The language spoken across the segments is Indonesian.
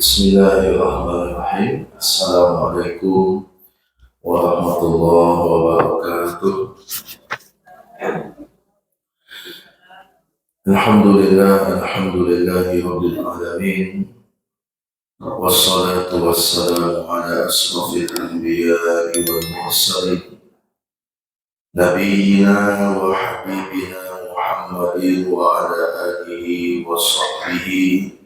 Bismillahirrahmanirrahim. Assalamualaikum warahmatullahi wabarakatuh. Alhamdulillahi rabbil alamin. Wassalatu wassalamu ala asrafil anbiya'i wal mursalin. Nabiyyina wa habibina Muhammadin wa ala alihi wa sahbihi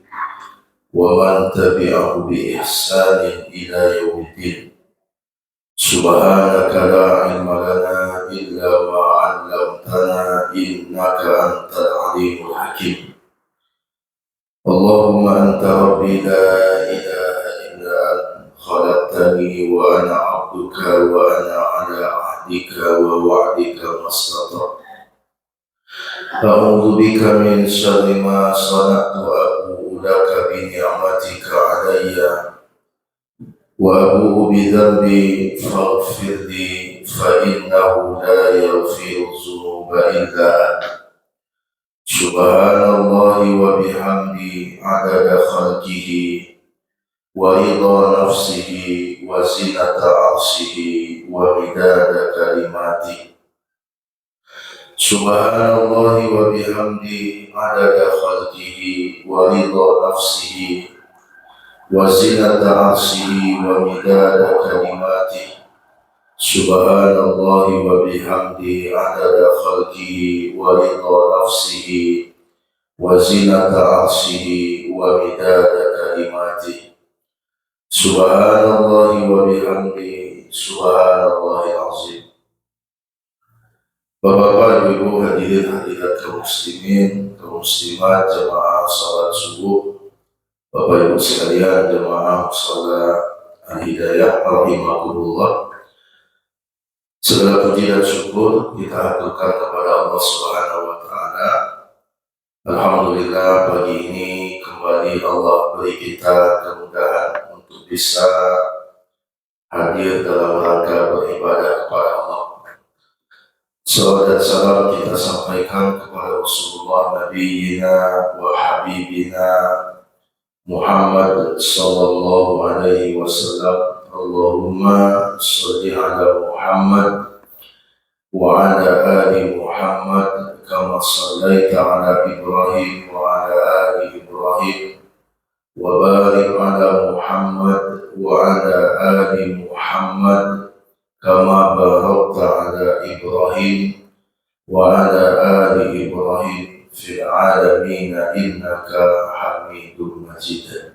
ومن تبعه بإحسان إلى يوم الدين. سبحانك لا علم لنا إلا ما علمتنا إنك أنت العليم الحكيم. اللهم أنت ربي لا إله إلا أنت خلقتني وأنا عبدك وأنا على عهدك ووعدك ما استطعت. أعوذ بك من شر ما صنعت وأبوء لك بنعمتك علي وأبوء بذنبي فاغفر لي فإنه لا يغفر الذنوب إلا أنت. سبحان الله وبحمده عدد خلقه ورضا نفسه وزنة عرشه ومداد كلماته. Subhanallah wa bihamdi adada khalqihi wa ridha nafsihi wa zinata arshihi wa midada kalimatihi. Subhanallah wa bihamdi adada khalqihi wa ridha nafsihi wa zinata arshihi wa midada kalimatihi. Subhanallah wa bihamdi subhanallahil azim. Bapak-bapak, ibu-ibu, hadirin hadirat kaum muslimin, kaum muslimat, jemaah salat subuh, Bapak ibu sekalian, jemaah salat al-hidayah, rahimakumullah. Segala puji dan syukur kita haturkan kepada Allah Subhanahu wa taala. Alhamdulillah, pagi ini kembali Allah beri kita kemudahan untuk bisa hadir dalam rangka beribadah kepada Allah. Salawat dan salam kita sampaikan kepada Rasulullah Nabiyyina wa Habibina Muhammad sallallahu alaihi wasallam. Allahumma salli ala Muhammad wa ala ali Muhammad kama sallaita ala Ibrahim wa ala ali Ibrahim wa barik ala Muhammad wa ala ali Muhammad kama barakta ala Ibrahim wa ala ali Ibrahim fil alamin innaka Hamidum Majid.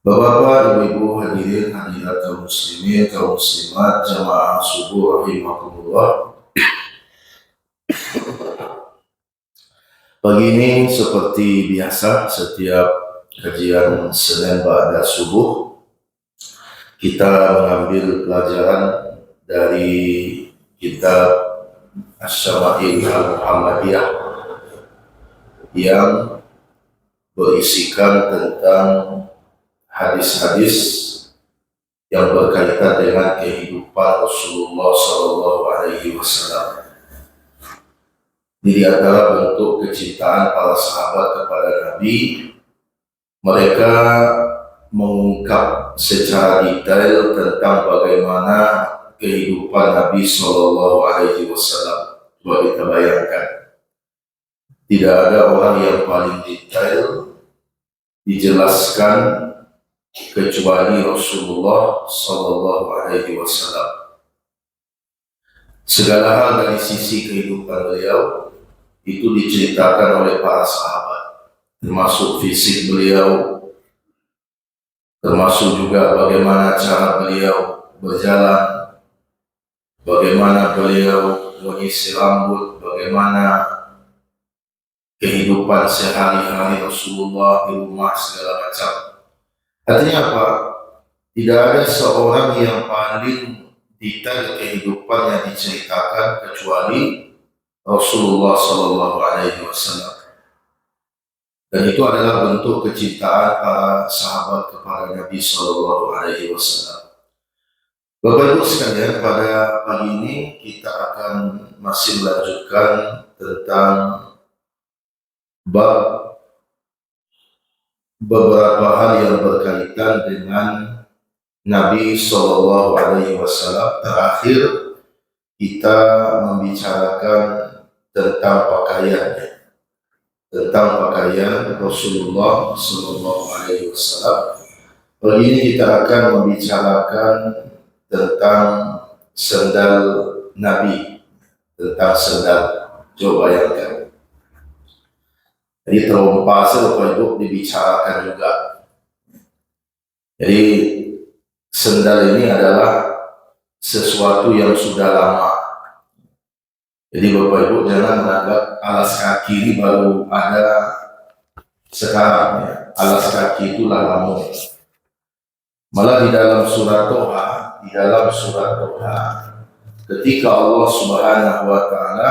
Bapak-bapak, ibu-ibu, hadirin hadirat kaum muslimin, kaum muslimat, jamaah subuh rahimakumullah. Pagi ini seperti biasa setiap kajian Senin ba'da subuh kita mengambil pelajaran dari kitab Asy-Syama'il Al-Muhammadiyah yang berisikan tentang hadis-hadis yang berkaitan dengan kehidupan Rasulullah SAW. Di antara bentuk kecintaan para sahabat kepada Nabi, mereka mengungkap secara detail tentang bagaimana kehidupan Nabi SAW. Coba kita bayangkan, tidak ada orang yang paling detail dijelaskan kecuali Rasulullah SAW. Segala hal dari sisi kehidupan beliau itu diceritakan oleh para sahabat, termasuk fisik beliau, termasuk juga bagaimana cara beliau berjalan, bagaimana beliau mengisi rambut, bagaimana kehidupan sehari-hari Rasulullah di rumah, segala macam. Artinya apa? Tidak ada seorang yang paling detail kehidupan yang diceritakan kecuali Rasulullah SAW. Dan itu adalah bentuk kecintaan para sahabat kepada Nabi SAW. Bapak Ibu sekalian, pada pagi ini kita akan masih melanjutkan tentang bab beberapa hal yang berkaitan dengan Nabi Shallallahu Alaihi Wasallam. Terakhir kita membicarakan tentang pakaian Rasulullah Shallallahu Alaihi Wasallam. Kali ini kita akan membicarakan tentang sendal Nabi, tentang sendal. Coba bayangkan. Jadi terompa Bapak Ibu dibicarakan juga. Jadi sendal ini adalah sesuatu yang sudah lama. Jadi Bapak Ibu jangan menganggap alas kaki ini baru ada sekarang ya. Alas kaki itu lama. Malah di dalam surat Toha, ketika Allah Subhanahu wa taala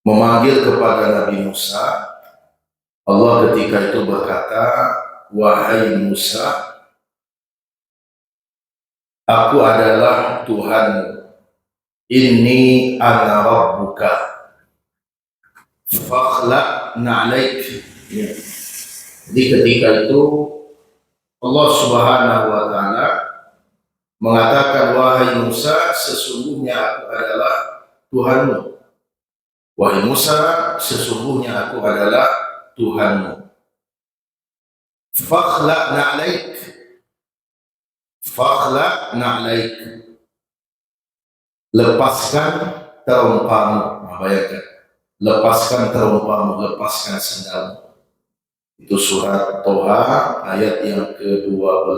memanggil kepada Nabi Musa, Allah ketika itu berkata, "Wahai Musa, aku adalah Tuhanmu. Inni ana rabbuka. Fakhlaq na'alaik." Jadi ketika itu Allah Subhanahu wa taala mengatakan, "Wahai Musa, sesungguhnya aku adalah Tuhanmu. Wahai Musa, sesungguhnya aku adalah Tuhanmu. Fakhlaq na'alaik. Fakhlaq na'alaik. Lepaskan terompamu." Bayangkan, lepaskan terompamu, lepaskan sendalmu. Itu surat Toha ayat yang ke-12.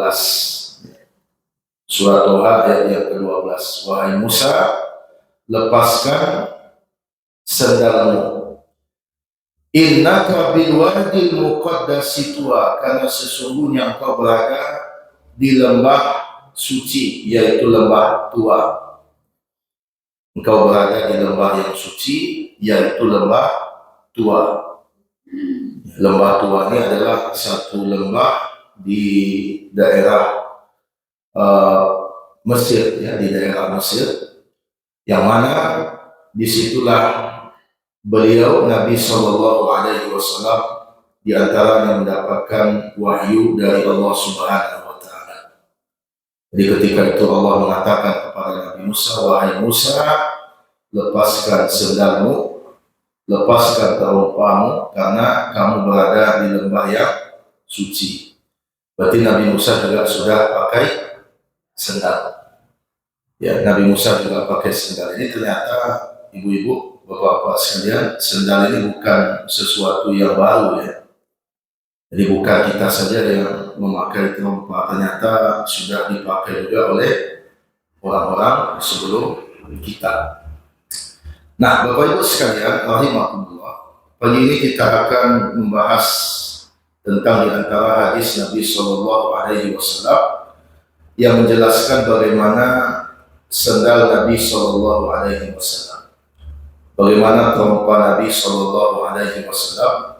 Surat Toha ayat yang ke-12. Wahai Musa, lepaskan sendalmu. Innaka bil wadil muqaddasi tuwa, karena sesungguhnya engkau berada di lembah suci, yaitu lembah Tua. Engkau berada di lembah yang suci, yaitu lembah Tua. Lembah Tua ini adalah satu lembah di daerah Mesir, ya, di daerah Mesir, yang mana disitulah beliau Nabi Shallallahu Alaihi Wasallam di antaranya mendapatkan wahyu dari Allah Subhanahu Wa Taala. Jadi ketika itu Allah mengatakan kepada Nabi Musa, "Wahai Musa, lepaskan sendalmu, lepaskan terompamu, karena kamu berada di lembah yang suci." Berarti Nabi Musa juga sudah pakai sendal. Ya, Nabi Musa juga pakai sendal. Ini ternyata ibu-ibu, bapak-bapak sekalian, sendal ini bukan sesuatu yang baru ya. Jadi bukan kita saja yang memakai terompa, ternyata sudah dipakai juga oleh orang-orang sebelum kita. Nah, Bapak Ibu sekalian, rahimahumullah, pagi ini kita akan membahas tentang di antara hadis Nabi Shallallahu Alaihi Wasallam yang menjelaskan bagaimana sendal Nabi Shallallahu Alaihi Wasallam, bagaimana terompa Nabi Shallallahu Alaihi Wasallam.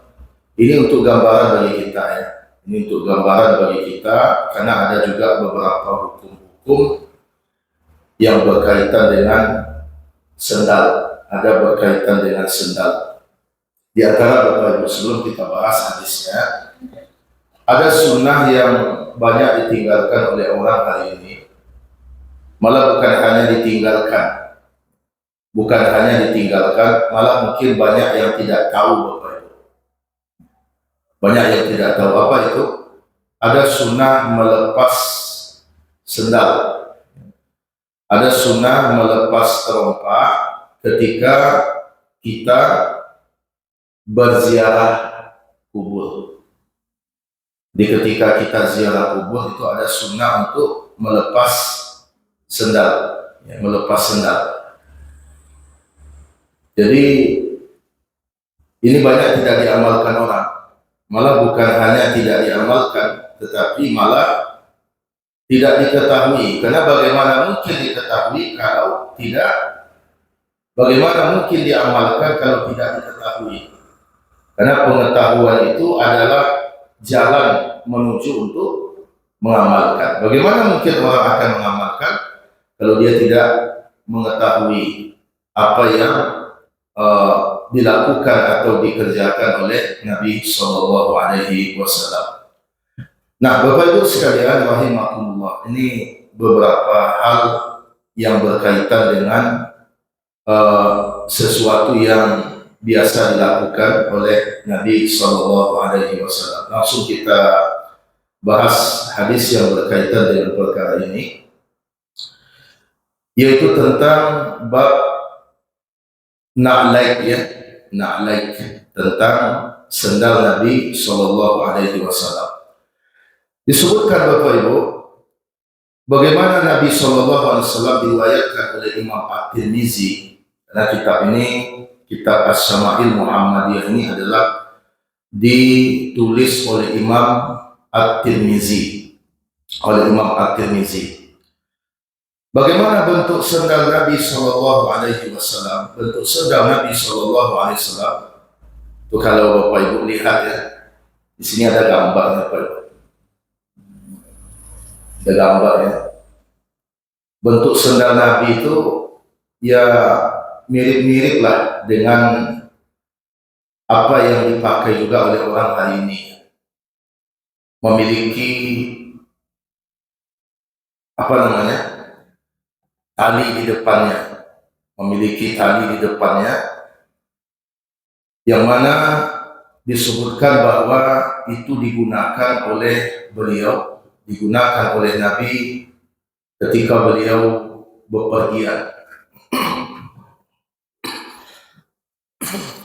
Ini untuk gambaran bagi kita ya. Ini untuk gambaran bagi kita, karena ada juga beberapa hukum-hukum yang berkaitan dengan sendal. Ada berkaitan dengan sendal. Di antara Bapak Ibu, sebelum kita bahas hadisnya, ada sunnah yang banyak ditinggalkan oleh orang hari ini. Malah bukan hanya ditinggalkan, malah mungkin banyak yang tidak tahu Bapak Ibu. Banyak yang tidak tahu apa itu. Ada sunnah melepas sendal. Ada sunnah melepas terompa ketika kita berziarah kubur. Di ketika kita ziarah kubur itu ada sunnah untuk melepas sendal, ya, melepas sendal. Jadi ini banyak tidak diamalkan orang. Malah bukan hanya tidak diamalkan, tetapi malah tidak diketahui. Karena bagaimana mungkin diketahui kalau tidak? Bagaimana mungkin diamalkan kalau tidak diketahui? Karena pengetahuan itu adalah jalan menuju untuk mengamalkan. Bagaimana mungkin orang akan mengamalkan kalau dia tidak mengetahui apa yang dilakukan atau dikerjakan oleh Nabi Shallallahu Alaihi Wasallam. Nah, Bapak Ibu sekalian, rahimakumullah, ini beberapa hal yang berkaitan dengan sesuatu yang biasa dilakukan oleh Nabi Shallallahu Alaihi Wasallam. Langsung kita bahas hadis yang berkaitan dengan perkara ini, yaitu tentang bab na'laik, ya, na'laik, tentang sendal Nabi Shallallahu Alaihi Wasallam. Disebutkan Bapak Ibu, bagaimana Nabi Shallallahu Alaihi Wasallam diriwayatkan oleh Imam At-Tirmizi. Karena kitab ini, kitab As-Syama'il Muhammadiyah ini adalah ditulis oleh Imam At-Tirmizi, Bagaimana bentuk sendal Nabi Shallallahu Alaihi Wasallam? Bentuk sendal Nabi Shallallahu Alaihi Wasallam itu, kalau Bapak Ibu lihat, ya, di sini ada gambarnya, Bapak Ibu. Ada gambarnya. Bentuk sendal Nabi itu ya mirip-mirip lah dengan apa yang dipakai juga oleh orang hari ini. Memiliki tali di depannya, yang mana disebutkan bahwa itu digunakan oleh beliau, digunakan oleh Nabi ketika beliau bepergian.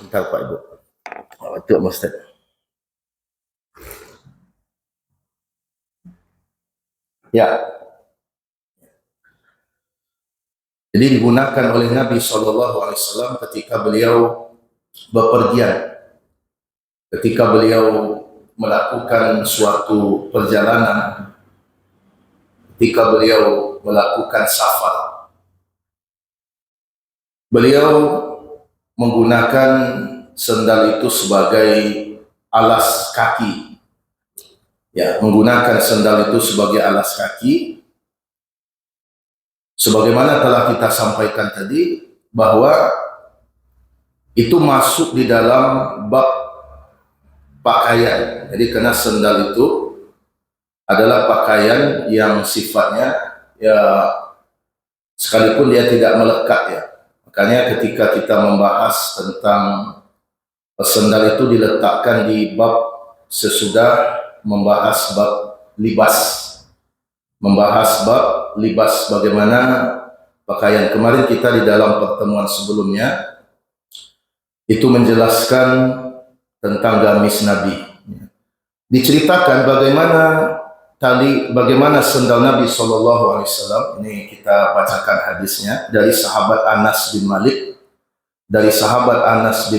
Bentar Pak Ibu, itu Ustaz. Ya, jadi digunakan oleh Nabi Shallallahu Alaihi Wasallam ketika beliau bepergian, ketika beliau melakukan suatu perjalanan, ketika beliau melakukan safar. Beliau menggunakan sendal itu sebagai alas kaki. Ya, menggunakan sendal itu sebagai alas kaki. Sebagaimana telah kita sampaikan tadi, bahwa itu masuk di dalam bab pakaian. Jadi karena sendal itu adalah pakaian yang sifatnya, ya, sekalipun dia tidak melekat, ya. Makanya ketika kita membahas tentang sendal itu diletakkan di bab sesudah membahas bab libas, bagaimana pakaian. Kemarin kita di dalam pertemuan sebelumnya itu menjelaskan tentang gamis Nabi. Diceritakan bagaimana sendal Nabi Shallallahu Alaihi Wasallam. Ini kita bacakan hadisnya dari sahabat Anas bin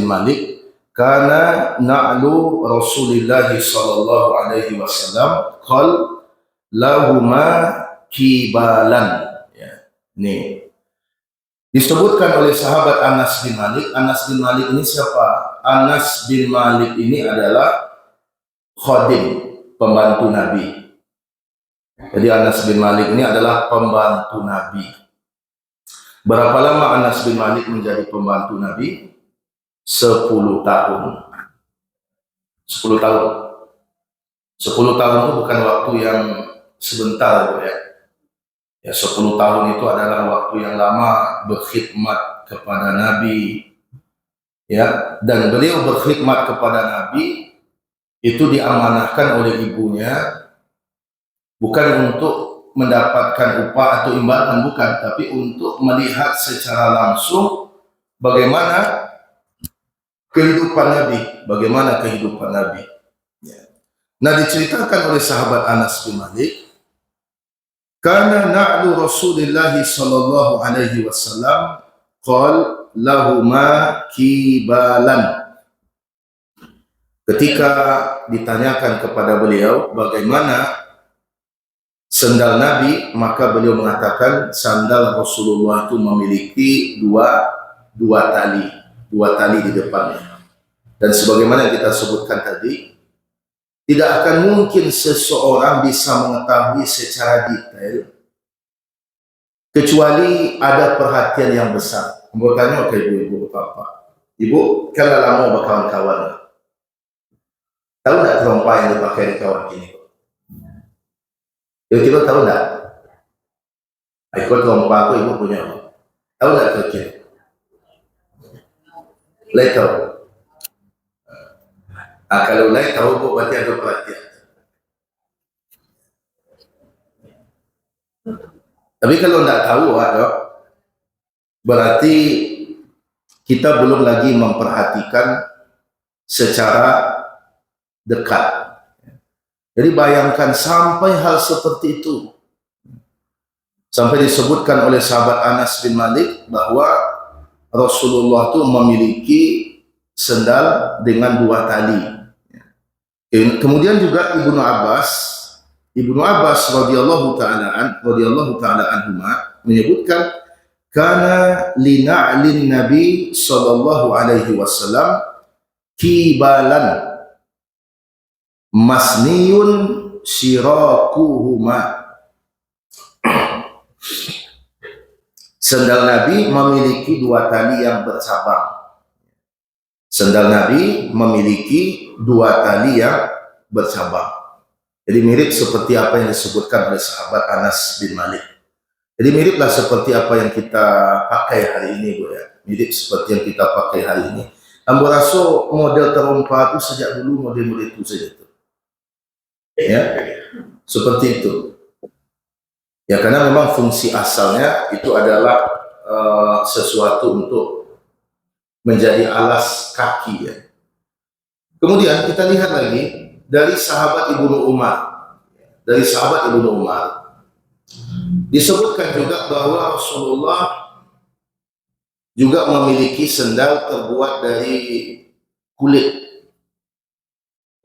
Malik. Karena na'lu Rasulullah Sallallahu Alaihi Wasallam qal lahuma kibalan. Ya, ini disebutkan oleh sahabat Anas bin Malik. Anas bin Malik ini siapa? Anas bin Malik ini adalah khadim, pembantu Nabi. Jadi Anas bin Malik ini adalah pembantu Nabi. Berapa lama Anas bin Malik menjadi pembantu Nabi? 10 tahun. 10 tahun. 10 tahun itu bukan waktu yang sebentar, ya. Ya, 10 tahun itu adalah waktu yang lama berkhidmat kepada Nabi. Ya, dan beliau berkhidmat kepada Nabi itu diamanahkan oleh ibunya, bukan untuk mendapatkan upah atau imbalan, bukan, tapi untuk melihat secara langsung bagaimana kehidupan Nabi. Ya. Nah, diceritakan oleh sahabat Anas bin Malik, karena na'lu Rasulullah Sallallahu Alaihi Wasallam qal lahuma kibalan. Ketika ditanyakan kepada beliau bagaimana sendal Nabi, maka beliau mengatakan sandal Rasulullah itu memiliki dua tali di depannya. Dan sebagaimana kita sebutkan tadi, tidak akan mungkin seseorang bisa mengetahui secara detail kecuali ada perhatian yang besar. Bertanya ke ibu-ibu, bapak, Ibu kan dah lama berkawan-kawan. Tahu tak terompa yang dipakai di kawan ini? Ibu tahu tak? Ikut terompa aku ibu punya. Tahu tak kira-kira? Lai tahu. Kalau lai tahu bu berarti ada perhatian. Tapi kalau tak tahu, berarti kita belum lagi memperhatikan secara dekat. Jadi bayangkan sampai hal seperti itu. Sampai disebutkan oleh sahabat Anas bin Malik bahwa Rasulullah itu memiliki sendal dengan 2 tali. Kemudian juga Ibnu Abbas radhiyallahu taala anhuma menyebutkan kana lina'lin Nabi sallallahu alaihi wasallam kibalan masniyun syirakuhuma. Sendal Nabi memiliki 2 tali yang bercabang. Sendal Nabi memiliki 2 tali yang bercabang. Jadi mirip seperti apa yang disebutkan oleh sahabat Anas bin Malik. Jadi miriplah seperti apa yang kita pakai hari ini, Bu ya. Mirip seperti yang kita pakai hari ini. Ambo rasa model terompa itu sejak dulu model-model itu saja itu. Ya, seperti itu. Ya karena memang fungsi asalnya itu adalah sesuatu untuk menjadi alas kaki ya. Kemudian kita lihat lagi dari sahabat Ibnu Umar. Dari sahabat Ibnu Umar disebutkan juga bahwa Rasulullah juga memiliki sendal terbuat dari kulit.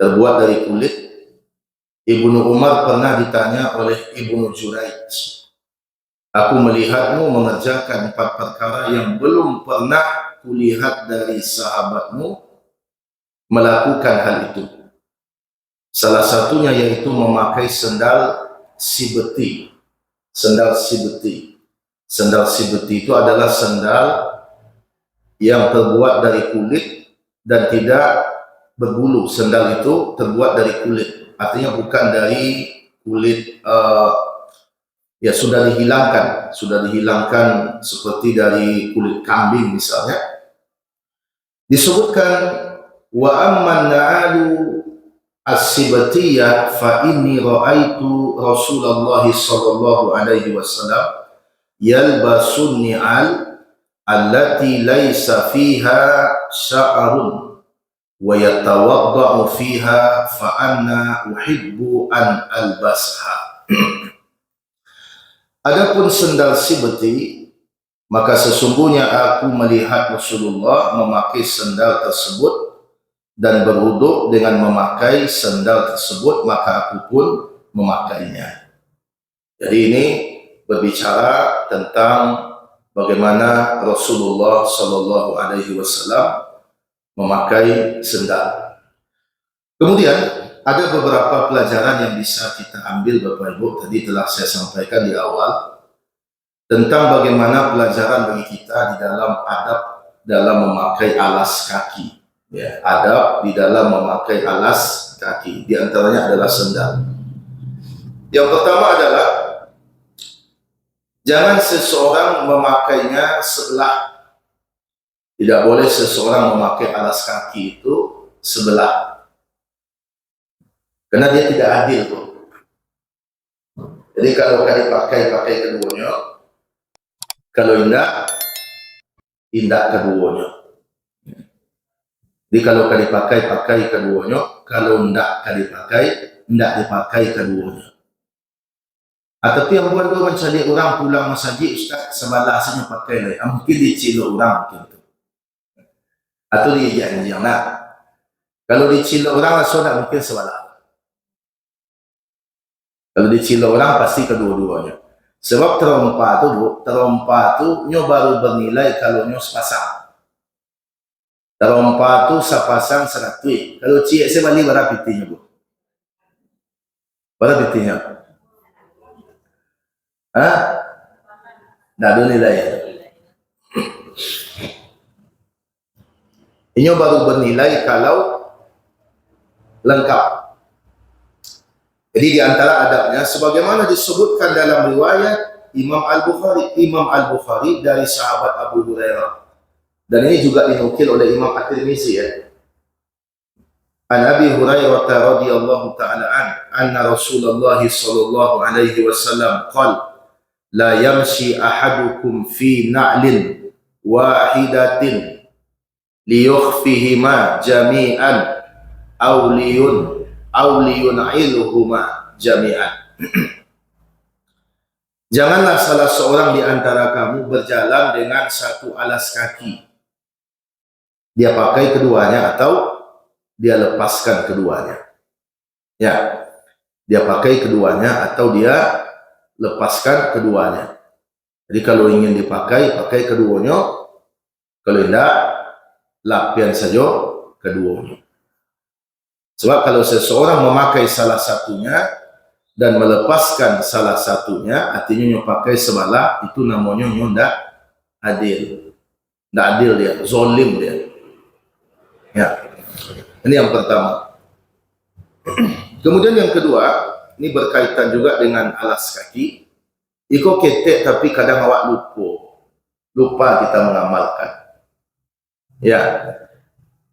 Terbuat dari kulit. Ibnu Umar pernah ditanya oleh Ibnu Juraij, aku melihatmu mengerjakan 4 perkara yang belum pernah kulihat dari sahabatmu melakukan hal itu. Salah satunya yaitu memakai sendal sibeti. Sendal sibeti. Sendal sibeti itu adalah sendal yang terbuat dari kulit dan tidak berbulu. Sendal itu terbuat dari kulit. Artinya bukan dari kulit ya sudah dihilangkan seperti dari kulit kambing misalnya. Disebutkan wa amman na'alu as-sibatiyah fa inni ra'aitu Rasulullah sallallahu alaihi wasallam yalbasun ni'al allati laysa fiha sya'arun wa yatawadda'u fiha fa anna uhibbu an albasha. Adapun sendal sibeti, maka sesungguhnya aku melihat Rasulullah memakai sendal tersebut dan berwudu dengan memakai sendal tersebut, maka aku pun memakainya. Jadi ini berbicara tentang bagaimana Rasulullah sallallahu alaihi wasallam memakai sendal. Kemudian ada beberapa pelajaran yang bisa kita ambil Bapak Ibu, tadi telah saya sampaikan di awal tentang bagaimana pelajaran bagi kita di dalam adab dalam memakai alas kaki. Ya, adab di dalam memakai alas kaki, di antaranya adalah sendal. Yang pertama adalah jangan seseorang memakainya sebelah. Tidak boleh seseorang memakai alas kaki itu sebelah. Karena dia tidak adil, Bu. Jadi kalau pakai keduanya, kalau indah keduanya. Jadi kalau pakai keduanya, kalau tidak dipakai keduanya. Tapi yang buat orang mencari orang pulang masjid, Ustaz, sebelah asanya pakai lagi. Mungkin dicilok orang mungkin itu. Atau dia jangan. Kalau dicilok orang, sudah mungkin sebelah. Kalau dicilok orang pasti kedua-duanya. Sebab terompa itu baru bernilai kalau nyo sepasang. Terompa itu sepasang 100. Kalau ciek saya balik berapa pitinya, Bu? Berapa pitinya? Hah? Nggak ada nilai. Ini baru bernilai kalau lengkap. Jadi di antara adabnya sebagaimana disebutkan dalam riwayat Imam Al-Bukhari dari sahabat Abu Hurairah. Dan ini juga dinukil oleh Imam At-Tirmizi ya. An Abi Hurairah radhiyallahu ta'ala anna Rasulullah sallallahu alaihi wasallam qala la yamshi ahadukum fi na'lin wahidatin liyukhfihima jami'an aw liyun'ilhuma jami'an. Janganlah salah seorang di antara kamu berjalan dengan satu alas kaki. Dia pakai keduanya atau dia lepaskan keduanya. Ya, dia pakai keduanya atau dia lepaskan keduanya. Jadi kalau ingin dipakai, pakai keduanya. Kalau tidak, lapian saja keduanya. Sebab kalau seseorang memakai salah satunya dan melepaskan salah satunya, artinya nyo pakai sebelah, itu namanya nyo ndak adil. Ndak adil dia, zolim dia. Ya. Ini yang pertama. Kemudian yang kedua, ini berkaitan juga dengan alas kaki. Iko ketek tapi kadang awak lupa kita mengamalkan. Ya,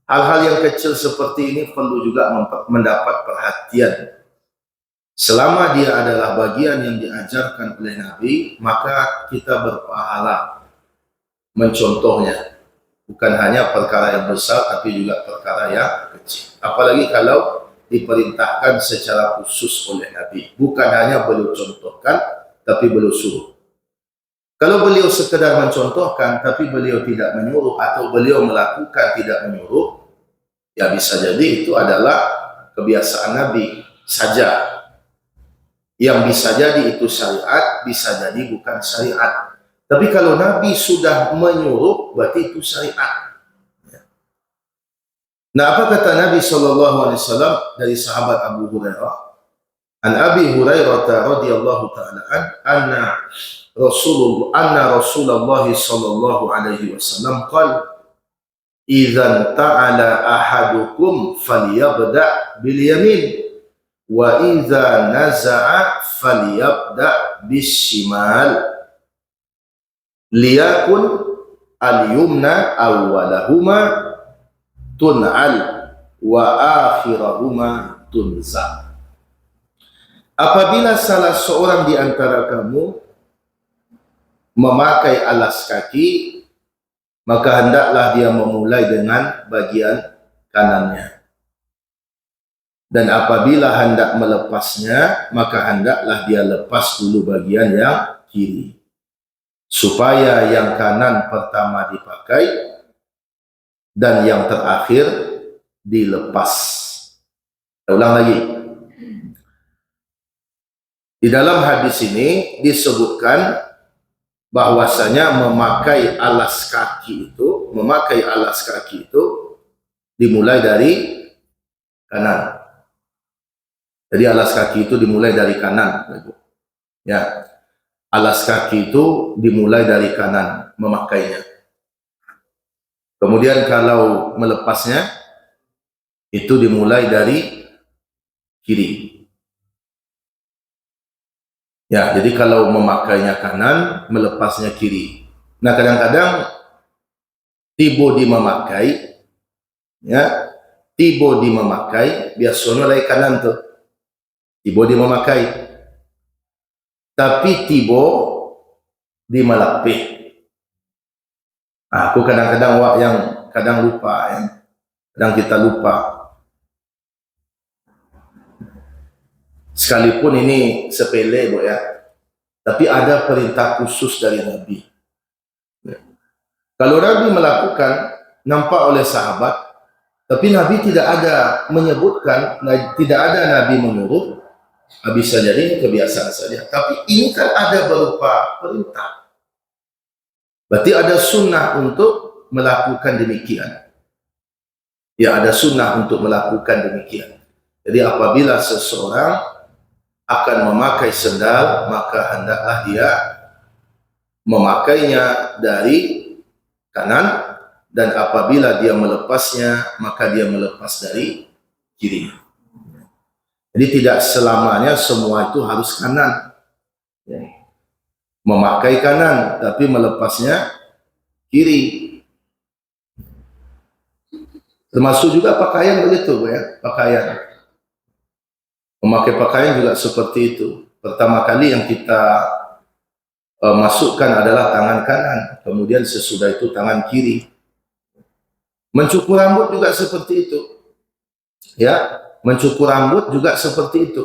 hal-hal yang kecil seperti ini perlu juga mendapat perhatian. Selama dia adalah bagian yang diajarkan oleh Nabi, maka kita berpahala mencontohnya. Bukan hanya perkara yang besar, tapi juga perkara yang kecil. Apalagi kalau diperintahkan secara khusus oleh Nabi. Bukan hanya beliau contohkan, tapi beliau suruh. Kalau beliau sekedar mencontohkan, tapi beliau tidak menyuruh, atau beliau melakukan tidak menyuruh, ya bisa jadi itu adalah kebiasaan Nabi saja. Yang bisa jadi itu syariat, bisa jadi bukan syariat. Tapi kalau Nabi sudah menyuruh, berarti itu syariat. Nah, apa kata Nabi SAW dari sahabat Abu Hurairah? An Abi Hurairah radhiyallahu ta'ala anna Rasulullah sallallahu alaihi wasallam qala idzan ta'ala ahadukum falyabda bil yamin wa idza naza'a falyabda bis shimal liyakun al-yumna awwalahuma tun'al wa akhirahuma tunza. Apabila salah seorang di antara kamu memakai alas kaki, maka hendaklah dia memulai dengan bagian kanannya. Dan apabila hendak melepasnya, maka hendaklah dia lepas dulu bagian yang kiri. Supaya yang kanan pertama dipakai dan yang terakhir dilepas. Ulang lagi. Di dalam hadis ini disebutkan bahwasanya memakai alas kaki itu dimulai dari kanan. Jadi alas kaki itu dimulai dari kanan. Ya. Alas kaki itu dimulai dari kanan memakainya. Kemudian kalau melepasnya itu dimulai dari kiri. Ya, jadi kalau memakainya kanan, melepasnya kiri. Nah, kadang-kadang tiba di memakai, biasanya dari kanan tuh. Tiba di memakai. Tapi tiba di melapih. Aku kadang-kadang yang kadang lupa, ya. Kadang kita lupa. Sekalipun ini sepele, Bu, ya. Tapi ada perintah khusus dari Nabi. Ya. Kalau Nabi melakukan, nampak oleh sahabat, tapi Nabi tidak ada menyebutkan, tidak ada Nabi menyuruh. Bisa jadi kebiasaan saja. Tapi ini kan ada berupa perintah. Berarti ada sunnah untuk melakukan demikian. Ya, ada sunnah untuk melakukan demikian. Jadi apabila seseorang akan memakai sendal, maka hendaklah dia memakainya dari kanan dan apabila dia melepasnya maka dia melepas dari kiri. Jadi tidak selamanya semua itu harus kanan. Memakai kanan tapi melepasnya kiri. Termasuk juga pakaian begitu, ya, pakaian. Memakai pakaian juga seperti itu. Pertama kali yang kita masukkan adalah tangan kanan, kemudian sesudah itu tangan kiri. Mencukur rambut juga seperti itu. Ya, mencukur rambut juga seperti itu.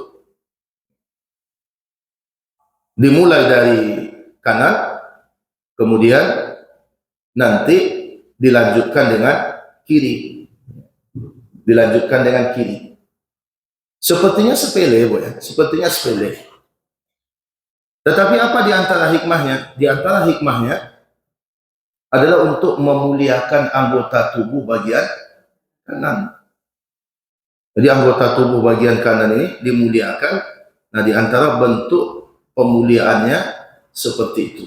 Dimulai dari kanan, kemudian nanti dilanjutkan dengan kiri. Dilanjutkan dengan kiri. Sepertinya sepele, Bu, ya. Sepertinya sepele. Tetapi apa di antara hikmahnya? Di antara hikmahnya adalah untuk memuliakan anggota tubuh bagian kanan. Jadi anggota tubuh bagian kanan ini dimuliakan. Nah, di antara bentuk pemuliaannya seperti itu.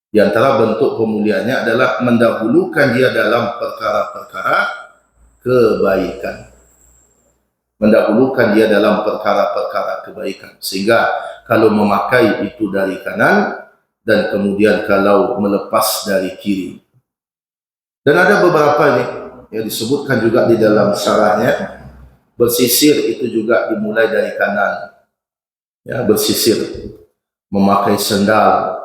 Di antara bentuk pemuliaannya adalah mendahulukan dia dalam perkara-perkara kebaikan. Mendahulukan dia dalam perkara-perkara kebaikan. Sehingga kalau memakai itu dari kanan, dan kemudian kalau melepas dari kiri. Dan ada beberapa ini yang disebutkan juga di dalam syarahnya. Bersisir itu juga dimulai dari kanan. Ya, bersisir, memakai sendal,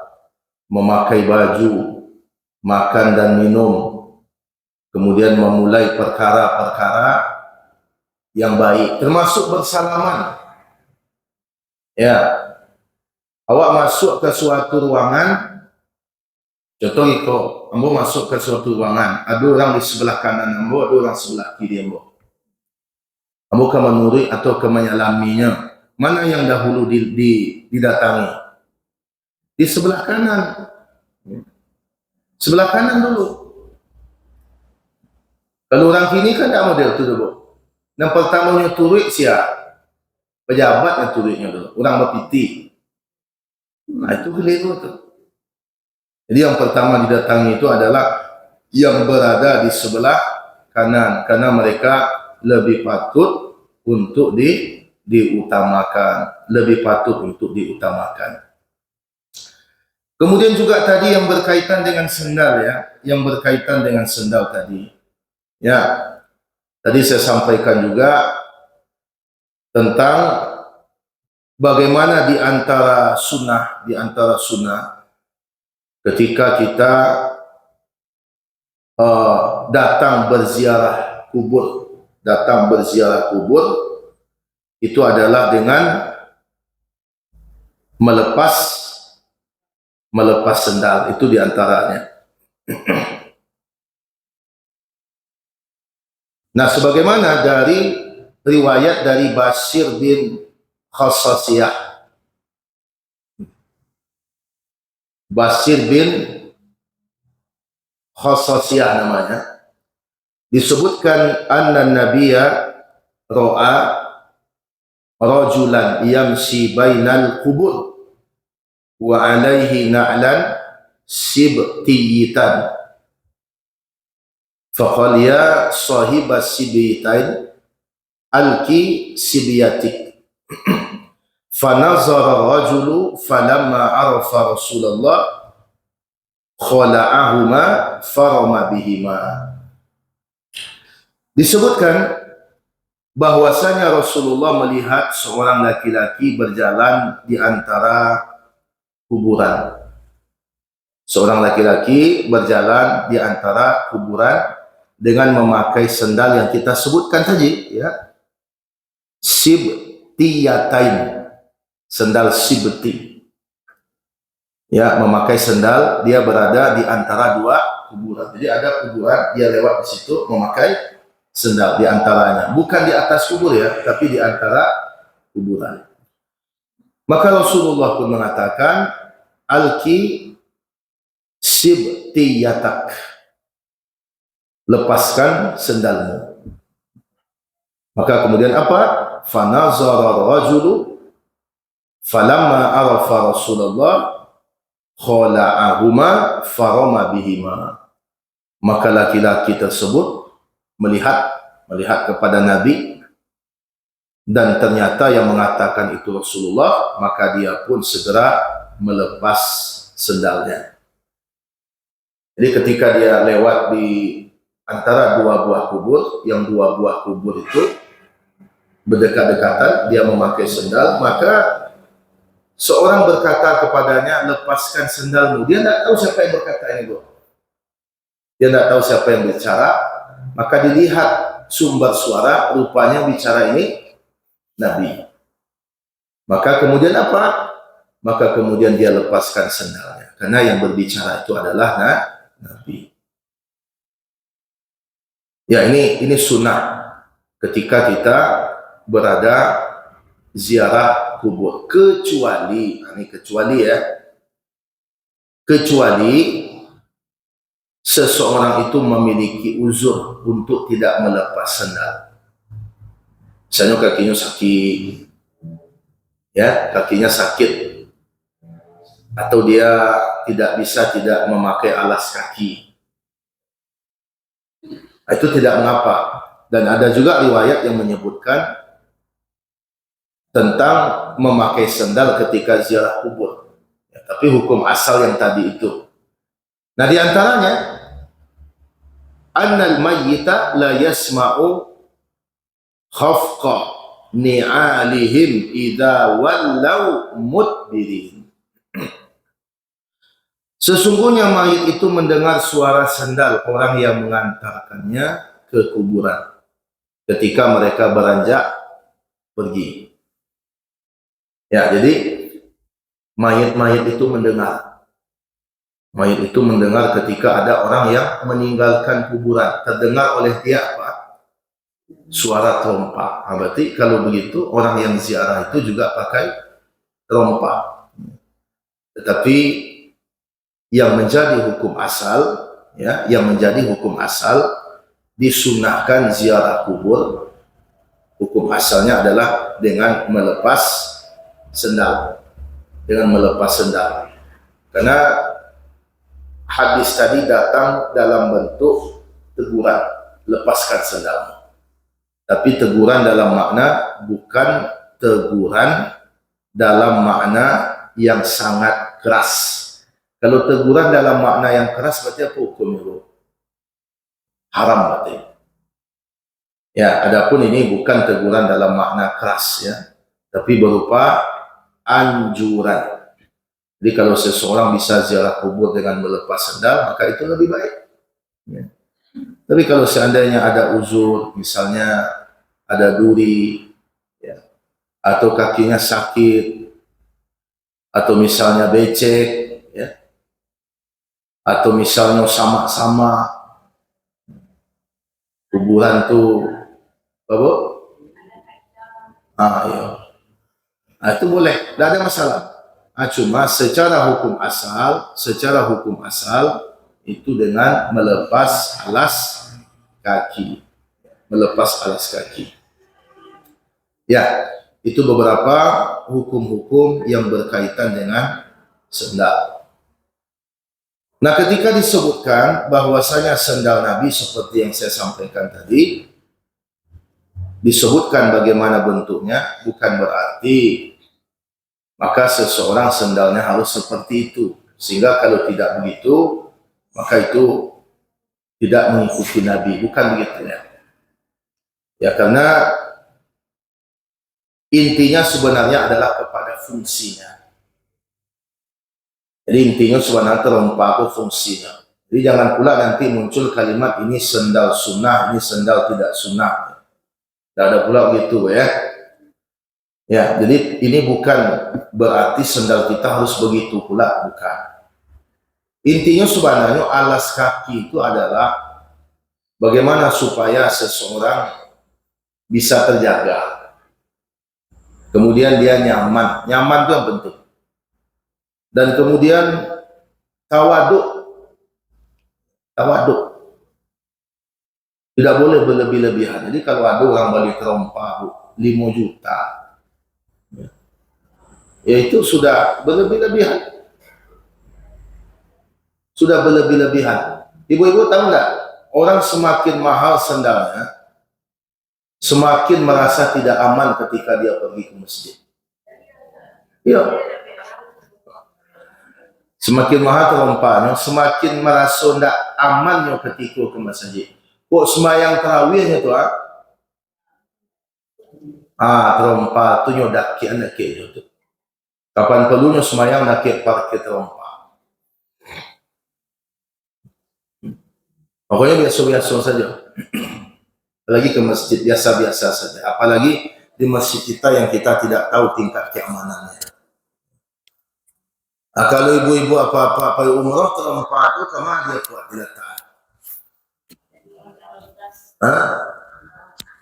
memakai baju, makan dan minum, kemudian memulai perkara-perkara yang baik, termasuk bersalaman. Ya, awak masuk ke suatu ruangan, contoh itu, ambo masuk ke suatu ruangan, ada orang di sebelah kanan ambo, ada orang sebelah kiri ambo. Ambo ke menuri atau ke menyalaminya, mana yang dahulu didatangi? Di sebelah kanan. Sebelah kanan dulu. Kalau orang kini kan tidak model itu dulu. Yang pertamanya turut siap. Pejabat yang turutnya dulu. Orang berpiti. Nah, itu keliru tuh. Jadi yang pertama didatangi itu adalah yang berada di sebelah kanan. Karena mereka lebih patut untuk diutamakan. Lebih patut untuk diutamakan. Kemudian juga tadi yang berkaitan dengan sendal, ya. Yang berkaitan dengan sendal tadi. Ya. Tadi saya sampaikan juga tentang bagaimana di antara sunnah ketika kita datang berziarah kubur itu adalah dengan melepas sendal, itu di antaranya. Nah, sebagaimana dari riwayat dari Bashir bin Khasasiyah. Bashir bin Khasasiyah namanya. Disebutkan anna nabiyya ra'a rajulan yamshi bainal kubur wa alaihi na'lan sibtiyitan. Faqal ya sahibas sibyitain alki sibyatik. Fanazara rajulu falamma arafa Rasulullah khala'ahuma farama bihima. Disebutkan bahwasanya Rasulullah melihat seorang laki-laki berjalan di antara kuburan. Seorang laki-laki berjalan di antara kuburan dengan memakai sendal yang kita sebutkan tadi, ya. Sibtiyatain, sendal sibti. Ya, memakai sendal, dia berada di antara dua kuburan. Jadi ada kuburan, dia lewat di situ memakai sendal di antaranya. Bukan di atas kubur, ya, tapi di antara kuburan. Maka Rasulullah pun mengatakan, alki sibtiyatak, lepaskan sendalmu. Maka kemudian apa? Fanazara rajulu falamma arafa Rasulullah khala'ahuma farama bihima. Maka laki-laki tersebut melihat kepada Nabi, dan ternyata yang mengatakan itu Rasulullah, maka dia pun segera melepas sendalnya. Jadi ketika dia lewat di antara dua buah kubur, yang dua buah kubur itu berdekat-dekatan, dia memakai sendal, maka seorang berkata kepadanya, lepaskan sendalmu. Dia tidak tahu siapa yang berkata ini, bro. Dia tidak tahu siapa yang bicara, maka dilihat sumber suara, rupanya bicara ini Nabi. Maka kemudian apa? Maka kemudian dia lepaskan sendalnya, karena yang berbicara itu adalah Nabi. Ya, ini sunnah ketika kita berada ziarah kubur, kecuali seseorang itu memiliki uzur untuk tidak melepas sendal. Misalnya kakinya sakit, ya, kakinya sakit, atau dia tidak memakai alas kaki, itu tidak mengapa. Dan ada juga riwayat yang menyebutkan tentang memakai sendal ketika ziarah kubur, ya, tapi hukum asal yang tadi itu. Nah, di antaranya annal mayyita la yasma'u khafqa ni'alihim idza wallau mudbirin. Sesungguhnya mayit itu mendengar suara sandal orang yang mengantarkannya ke kuburan ketika mereka beranjak pergi. Ya, jadi mayit itu mendengar. Mayit itu mendengar ketika ada orang yang meninggalkan kuburan. Terdengar oleh dia apa? Suara trompa. Nah, berarti kalau begitu orang yang ziarah itu juga pakai trompa. Tetapi yang menjadi hukum asal, ya, disunahkan ziarah kubur. Hukum asalnya adalah dengan melepas sendal. Karena hadis tadi datang dalam bentuk teguran, lepaskan sendalmu. Tapi teguran dalam makna bukan teguran dalam makna yang sangat keras. Kalau teguran dalam makna yang keras berarti apa hukumnya? Haram berarti. Ya, adapun ini bukan teguran dalam makna keras, ya, tapi berupa anjuran. Jadi kalau seseorang bisa ziarah kubur dengan melepas sendal, maka itu lebih baik. Ya. Tapi kalau seandainya ada uzur, misalnya ada duri, ya, atau kakinya sakit, atau misalnya becek, ya, atau misalnya sama-sama kuburan tuh apa? Ya. Itu boleh, tidak ada masalah. Cuma secara hukum asal itu dengan melepas alas kaki. Ya, itu beberapa hukum-hukum yang berkaitan dengan sendal. Nah, ketika disebutkan bahwasanya sendal Nabi seperti yang saya sampaikan tadi, disebutkan bagaimana bentuknya, bukan berarti maka seseorang sendalnya harus seperti itu. Sehingga kalau tidak begitu, maka itu tidak mengikuti Nabi. Bukan begitu, ya. Ya, karena intinya sebenarnya adalah kepada fungsinya. Jadi intinya sebenarnya terompa fungsinya. Jadi jangan pula nanti muncul kalimat ini sendal sunnah, ini sendal tidak sunnah. Tidak ada pula gitu, ya. Ya, jadi ini bukan berarti sendal kita harus begitu pula, bukan. Intinya sebenarnya alas kaki itu adalah bagaimana supaya seseorang bisa terjaga. Kemudian dia nyaman itu yang penting. Dan kemudian tawaduk. Tidak boleh berlebih-lebihan. Jadi kalau ada orang balik terompa 5 juta, ya itu sudah berlebih-lebihan. Ibu-ibu tahu nggak? Orang semakin mahal sendalnya, semakin merasa tidak aman ketika dia pergi ke masjid. Iya. Semakin mahal terompahnya, semakin merasa tidak amannya ketika ke masjid. Kok sembahyang tarawihnya tuh terompah tu nyodak ki anak ki itu. Kapan perlunya sembahyang nak parkir terompah. Pokoknya biasa-biasa saja. Apalagi ke masjid biasa-biasa saja. Apalagi di masjid kita yang kita tidak tahu tingkat keamanannya. Nah, kalau ibu-ibu apa-apa umroh terompah itu kemana dia kuat diletak?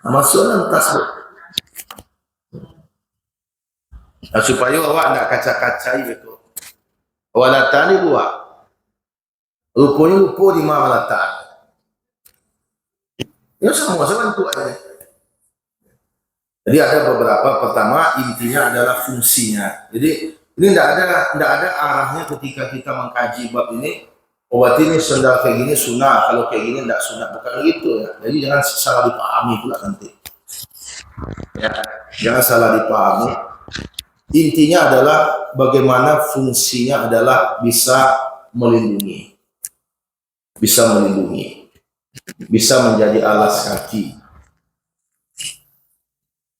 Masuklah tas bu. Nah, supaya awak tidak kaca-kacai itu. Awak letak ni buat. Rupanya lupa di mana letak. Ya semua bantu aja. Jadi ada beberapa, pertama intinya adalah fungsinya. Jadi ini tidak ada arahnya ketika kita mengkaji bab ini. Obat ini sendal kayak gini sunnah, kalau kayak gini tidak sunnah, bukan gitu ya. Jadi jangan salah dipahami pula nanti. Ya, jangan salah dipahami. Intinya adalah bagaimana fungsinya adalah bisa melindungi, bisa menjadi alas kaki.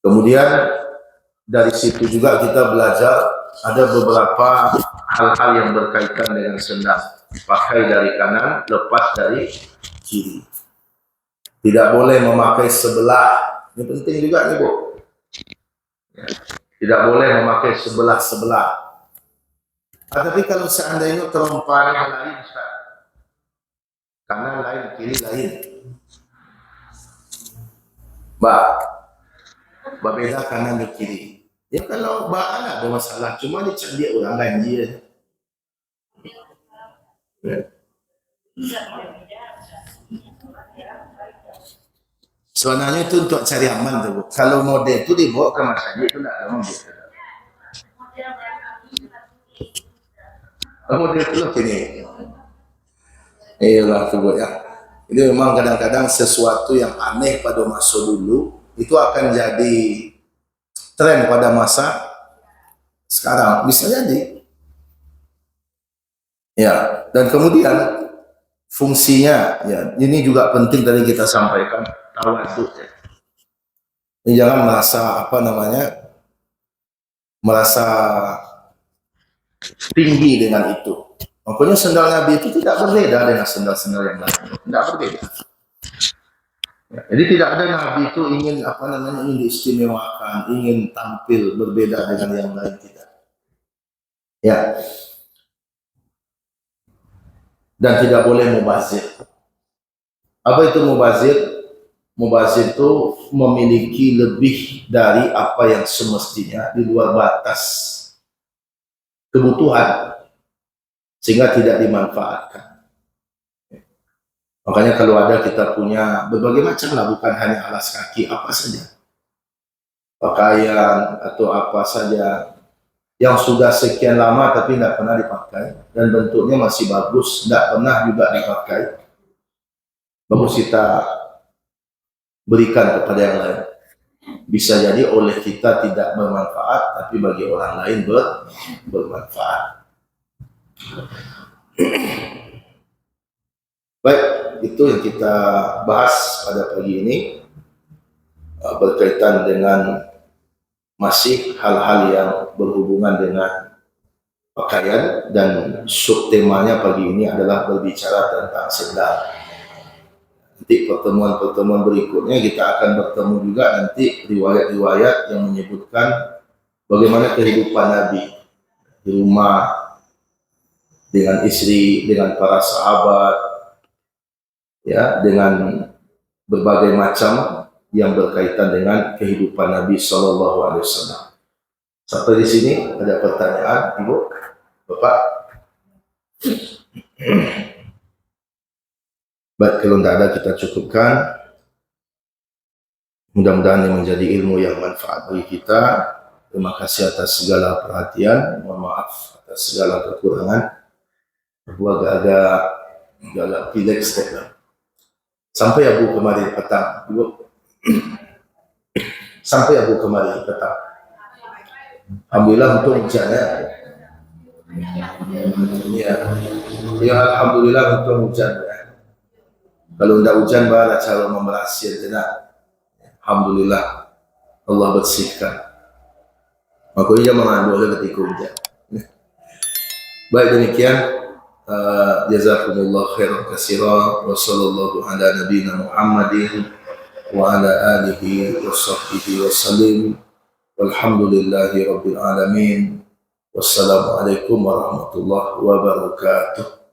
Kemudian dari situ juga kita belajar ada beberapa hal-hal yang berkaitan dengan sendal. Pakai dari kanan, lepas dari kiri. Tidak boleh memakai sebelah. Ini penting juga nih Bu. Ya. Tidak boleh memakai sebelah-sebelah. Tapi kalau seandainya terompahnya lain, kanan lain, kiri lain. Berbeda kanan dan kiri. Ya kalau ada masalah, cuma dia orang lain dia. Ya. Sebenarnya itu untuk cari aman tuh. Kalau model itu dibawa ke masjid itu tidak ada model. Model itu loh ini. Iyalah tuh ya. Ini memang kadang-kadang sesuatu yang aneh pada masa dulu itu akan jadi tren pada masa sekarang. Bisa jadi. Ya, dan kemudian fungsinya ya ini juga penting tadi kita sampaikan tawaduk ya. Ini jangan merasa tinggi dengan itu. Makanya sendal Nabi itu tidak berbeda dengan sendal-sendal yang lain. Tidak berbeda. Ya, jadi tidak ada Nabi itu ingin ingin diistimewakan, ingin tampil berbeda dengan yang lain, tidak. Ya. Dan tidak boleh mubazir. Apa itu mubazir? Mubazir itu memiliki lebih dari apa yang semestinya di luar batas kebutuhan sehingga tidak dimanfaatkan. Makanya kalau ada kita punya berbagai macam lah, bukan hanya alas kaki, apa saja, pakaian atau apa saja yang sudah sekian lama tapi tidak pernah dipakai dan bentuknya masih bagus, tidak pernah juga dipakai, bagus kita berikan kepada yang lain. Bisa jadi oleh kita tidak bermanfaat, tapi bagi orang lain bermanfaat. Baik, itu yang kita bahas pada pagi ini berkaitan dengan masih hal-hal yang berhubungan dengan pakaian, dan subtemanya pagi ini adalah berbicara tentang sendal. Nanti pertemuan-pertemuan berikutnya kita akan bertemu juga nanti riwayat-riwayat yang menyebutkan bagaimana kehidupan Nabi di rumah dengan istri, dengan para sahabat, ya, dengan berbagai macam yang berkaitan dengan kehidupan Nabi Shallallahu Alaihi Wasallam. Sampai di sini ada pertanyaan, Ibu, Bapak? Baik, kalau tidak ada kita cukupkan. Mudah-mudahan ini menjadi ilmu yang manfaat bagi kita. Terima kasih atas segala perhatian. Mohon maaf atas segala kekurangan. Bahwa ada Galak pilek step lah. Sampai Abu kemari petang. Sampai Abu kemari petang. Alhamdulillah untuk hujannya. Ya, alhamdulillah untuk hujan. Kalau tidak hujan, baru cara memberasir tidak. Alhamdulillah Allah bersihkan. Makanya mengandung ketika hujan. Baik, demikian. Jazakumullah khairan katsiran wa sallallahu ala nabiyyina Muhammadin wa ala alihi wa sahbihi wa sallim. Walhamdulillahi rabbil alamin. Wassalamualaikum warahmatullahi wabarakatuh.